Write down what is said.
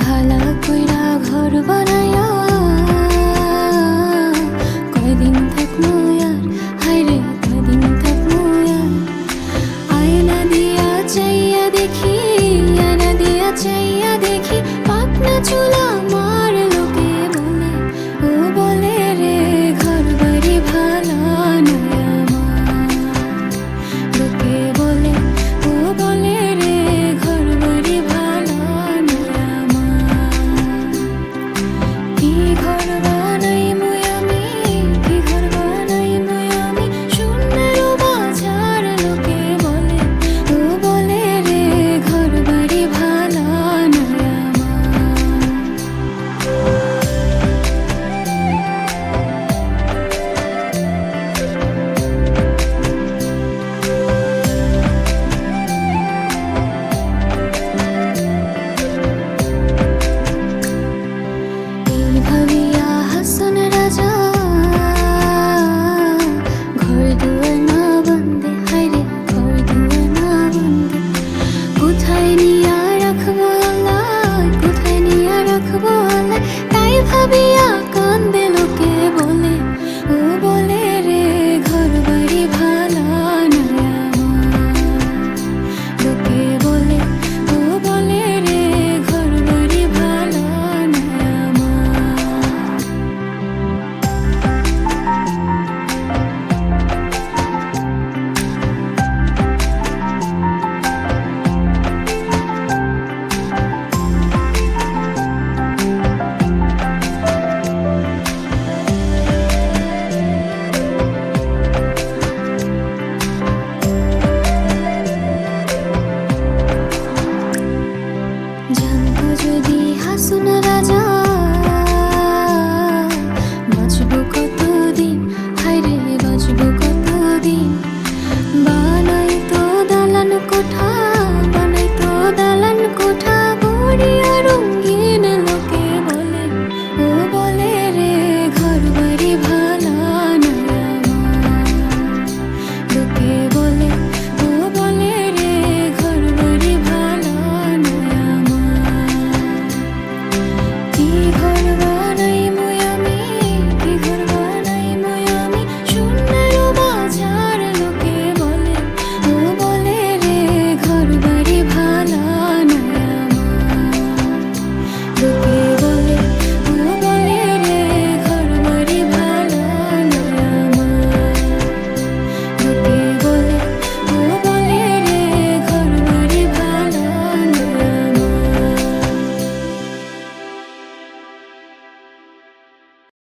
ভালা কইরা ঘর বানায়া কয়দিন থাকবো আর, হায়রে কয়দিন থাকবো আর। আয়না দিয়া চাইয়া দেখি, আয়না দিয়া চাইয়া দেখি, পাকনা চুলা আমার লোকে বলে, ও বলে রে ঘর বাড়ি ভালা নয় আমার। লোকে বলে, ও বলে রে ঘর বাড়ি ভালা নয় আমার। কি ঘর বানাই মুই আমি, কি ঘর বানাই মুই আমি, শূন্যের বাজার লোকে বলে, ও বলে রে ঘর বাড়ি ভালা নয় আমার। এই ভাবিয়া হাসন রাজা ঘর দুয়ার না বন্দে, হায়রে ঘর দুয়ার না বন্দে। কোথায় নিয়া রাখবো আল্লাহ, কোথায় নিয়া রাখবো আল্লাহ, তাই ভাবিয়া কান্দে লোকে বলে, ও বলে রে ঘর বাড়ি ভালা নয় আমার। লোকে বলে, ও বলে রে ঘর বাড়ি ভালা নয় আমার। জানতো যদি হাসুন রাজা